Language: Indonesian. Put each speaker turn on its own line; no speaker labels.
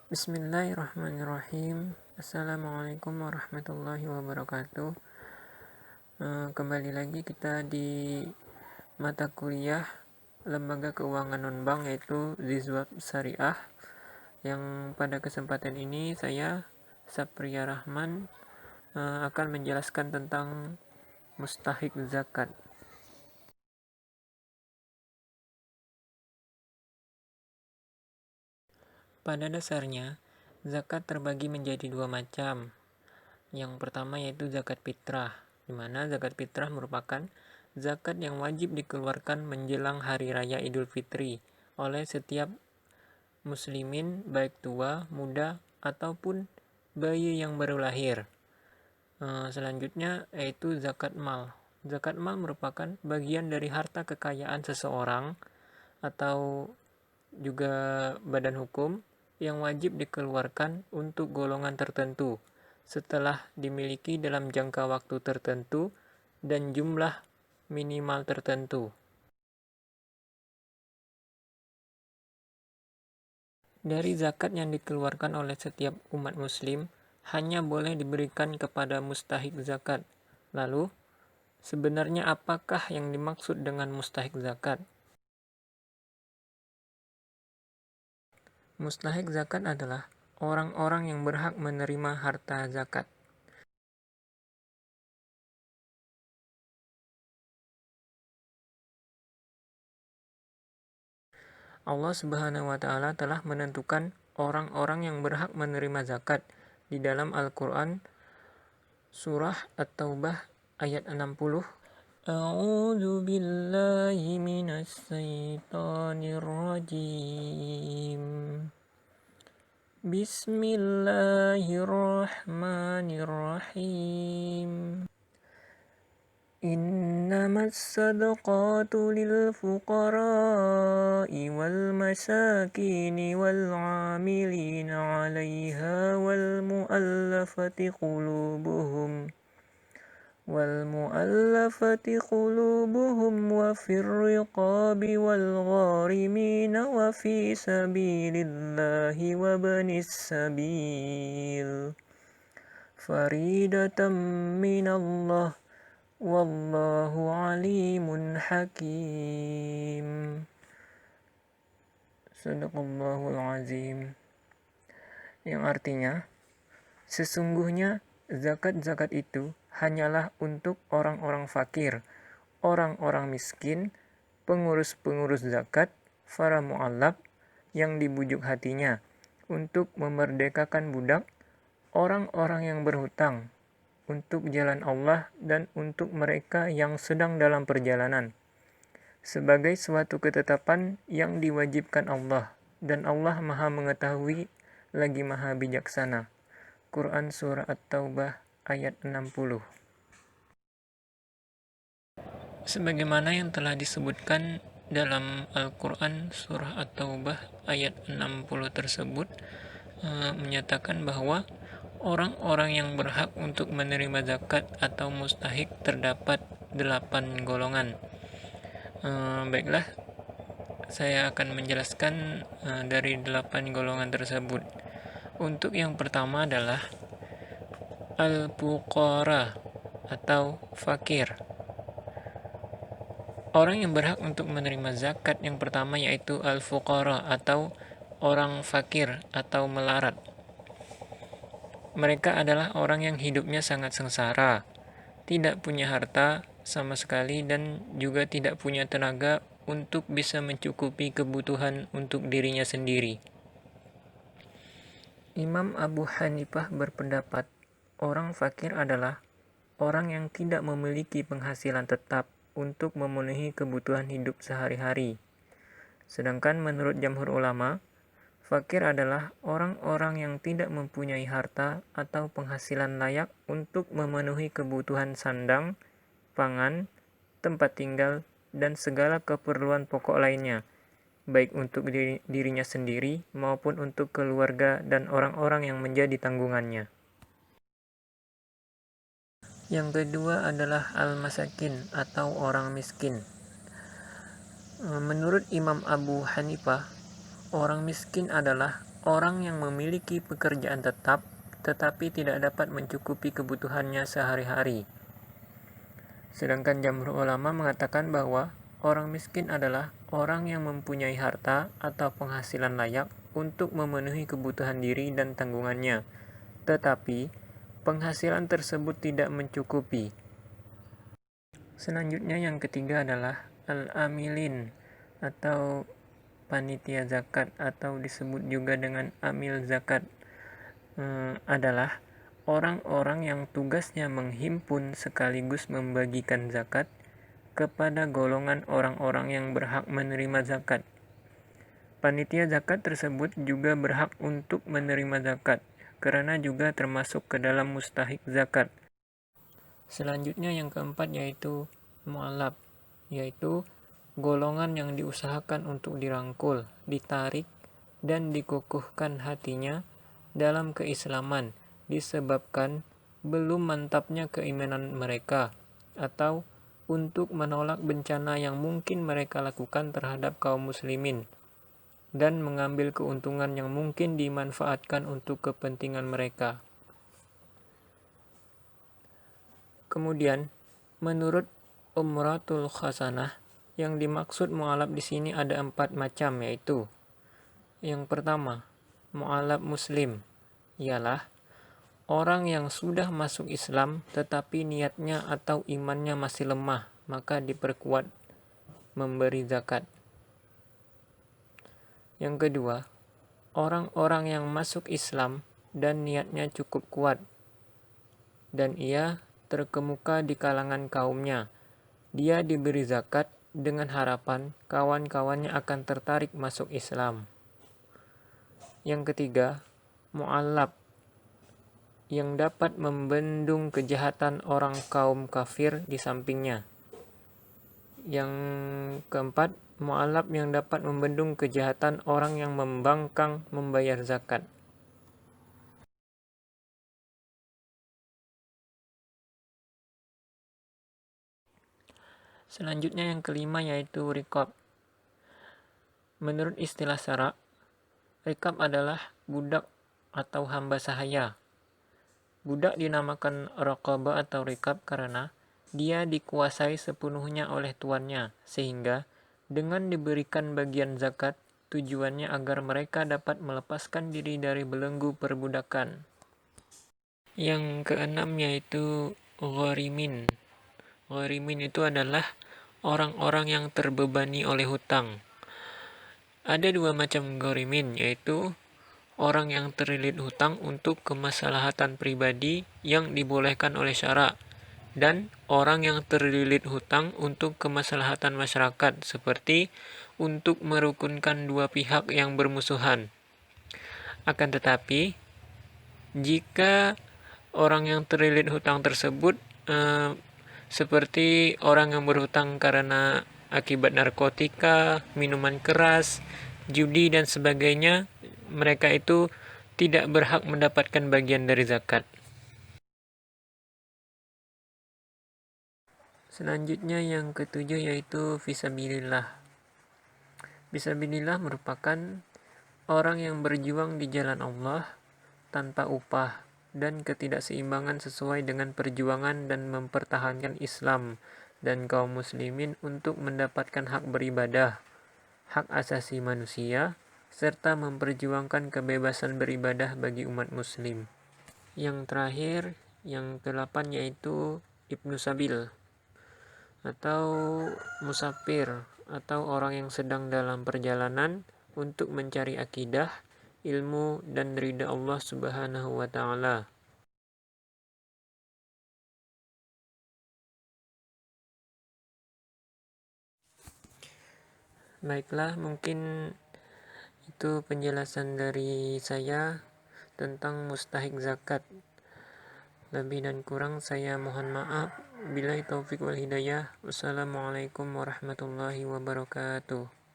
Bismillahirrahmanirrahim. Assalamualaikum warahmatullahi wabarakatuh. Kembali lagi kita di mata kuliah Lembaga Keuangan Non-Bank, yaitu Zizwab Syariah, yang pada kesempatan ini saya, Sapriya Rahman, akan menjelaskan tentang mustahik zakat. Pada dasarnya, zakat terbagi menjadi dua macam. Yang pertama yaitu zakat fitrah, di mana zakat fitrah merupakan zakat yang wajib dikeluarkan menjelang hari raya Idul Fitri oleh setiap muslimin, baik tua, muda, ataupun bayi yang baru lahir. Selanjutnya yaitu zakat mal. Zakat mal merupakan bagian dari harta kekayaan seseorang atau juga badan hukum yang wajib dikeluarkan untuk golongan tertentu setelah dimiliki dalam jangka waktu tertentu dan jumlah minimal tertentu. Dari zakat yang dikeluarkan oleh setiap umat muslim hanya boleh diberikan kepada mustahik zakat. Lalu, sebenarnya apakah yang dimaksud dengan mustahik zakat? Mustahik zakat adalah orang-orang yang berhak menerima harta zakat. Allah Subhanahu wa Ta'ala telah menentukan orang-orang yang berhak menerima zakat di dalam Al-Quran, surah At-Taubah ayat 60. A'udzu billahi minas syaitonir rajim. Bismillahirrahmanirrahim. إنما الصدقات للفقراء والمساكين والعاملين عليها والمؤلفة قلوبهم وفي الرقاب والغارمين وفي سبيل الله وابن السبيل فريدة من الله Wallahu alimun hakim. Sadaqallahul azim. Yang artinya, sesungguhnya zakat-zakat itu hanyalah untuk orang-orang fakir, orang-orang miskin, pengurus-pengurus zakat, para mu'allaf yang dibujuk hatinya untuk memerdekakan budak, orang-orang yang berhutang, untuk jalan Allah dan untuk mereka yang sedang dalam perjalanan, sebagai suatu ketetapan yang diwajibkan Allah, dan Allah Maha Mengetahui lagi Maha Bijaksana. Quran Surah At-Taubah ayat 60. Sebagaimana yang telah disebutkan dalam Al-Quran Surah At-Taubah ayat 60 tersebut, menyatakan bahwa orang-orang yang berhak untuk menerima zakat atau mustahik terdapat 8 golongan. Baiklah, saya akan menjelaskan dari 8 golongan tersebut. Untuk yang pertama adalah al-fuqara atau fakir. Orang yang berhak untuk menerima zakat yang pertama yaitu al-fuqara atau orang fakir atau melarat. Mereka adalah orang yang hidupnya sangat sengsara, tidak punya harta sama sekali, dan juga tidak punya tenaga untuk bisa mencukupi kebutuhan untuk dirinya sendiri. Imam Abu Hanifah berpendapat, orang fakir adalah orang yang tidak memiliki penghasilan tetap untuk memenuhi kebutuhan hidup sehari-hari. Sedangkan menurut jamhur ulama, fakir adalah orang-orang yang tidak mempunyai harta atau penghasilan layak untuk memenuhi kebutuhan sandang, pangan, tempat tinggal, dan segala keperluan pokok lainnya, baik untuk dirinya sendiri maupun untuk keluarga dan orang-orang yang menjadi tanggungannya. Yang kedua adalah al-masakin atau orang miskin. Menurut Imam Abu Hanifah, orang miskin adalah orang yang memiliki pekerjaan tetap tetapi tidak dapat mencukupi kebutuhannya sehari-hari. Sedangkan jamhur ulama mengatakan bahwa orang miskin adalah orang yang mempunyai harta atau penghasilan layak untuk memenuhi kebutuhan diri dan tanggungannya, tetapi penghasilan tersebut tidak mencukupi. Selanjutnya yang ketiga adalah al-amilin atau panitia zakat atau disebut juga dengan amil zakat, adalah orang-orang yang tugasnya menghimpun sekaligus membagikan zakat kepada golongan orang-orang yang berhak menerima zakat. Panitia zakat tersebut juga berhak untuk menerima zakat, karena juga termasuk ke dalam mustahik zakat. Selanjutnya yang keempat yaitu mu'alaf, yaitu golongan yang diusahakan untuk dirangkul, ditarik, dan dikukuhkan hatinya dalam keislaman disebabkan belum mantapnya keimanan mereka, atau untuk menolak bencana yang mungkin mereka lakukan terhadap kaum muslimin dan mengambil keuntungan yang mungkin dimanfaatkan untuk kepentingan mereka. Kemudian, menurut Umratul Khasanah, yang dimaksud mu'alaf di sini ada 4 macam, yaitu yang pertama, mu'alaf muslim, ialah orang yang sudah masuk Islam tetapi niatnya atau imannya masih lemah, maka diperkuat memberi zakat. Yang kedua, orang-orang yang masuk Islam dan niatnya cukup kuat, dan ia terkemuka di kalangan kaumnya. Dia diberi zakat dengan harapan kawan-kawannya akan tertarik masuk Islam. Yang ketiga, mu'allab, yang dapat membendung kejahatan orang kaum kafir di sampingnya. Yang keempat, mu'allab yang dapat membendung kejahatan orang yang membangkang membayar zakat. Selanjutnya yang kelima yaitu riqab. Menurut istilah syara', riqab adalah budak atau hamba sahaya. Budak dinamakan raqabah atau riqab karena dia dikuasai sepenuhnya oleh tuannya, sehingga dengan diberikan bagian zakat, tujuannya agar mereka dapat melepaskan diri dari belenggu perbudakan. Yang keenam yaitu gharimin. Gharimin itu adalah orang-orang yang terbebani oleh hutang. Ada 2 macam gharimin, yaitu orang yang terlilit hutang untuk kemaslahatan pribadi yang dibolehkan oleh syara', dan orang yang terlilit hutang untuk kemaslahatan masyarakat, seperti untuk merukunkan 2 pihak yang bermusuhan. Akan tetapi, jika orang yang terlilit hutang tersebut seperti orang yang berhutang karena akibat narkotika, minuman keras, judi dan sebagainya, mereka itu tidak berhak mendapatkan bagian dari zakat. Selanjutnya yang ketujuh yaitu fisabilillah. Fisabilillah merupakan orang yang berjuang di jalan Allah tanpa upah dan ketidakseimbangan sesuai dengan perjuangan dan mempertahankan Islam dan kaum muslimin untuk mendapatkan hak beribadah, hak asasi manusia, serta memperjuangkan kebebasan beribadah bagi umat muslim. Yang terakhir, yang ke-8 yaitu Ibnu Sabil atau musafir atau orang yang sedang dalam perjalanan untuk mencari akidah, ilmu, dan ridha Allah Subhanahu wa ta'ala. Baiklah, mungkin itu penjelasan dari saya tentang mustahik zakat. Lebih dan kurang saya mohon maaf. Billahi taufik wal hidayah. Wassalamualaikum warahmatullahi wabarakatuh.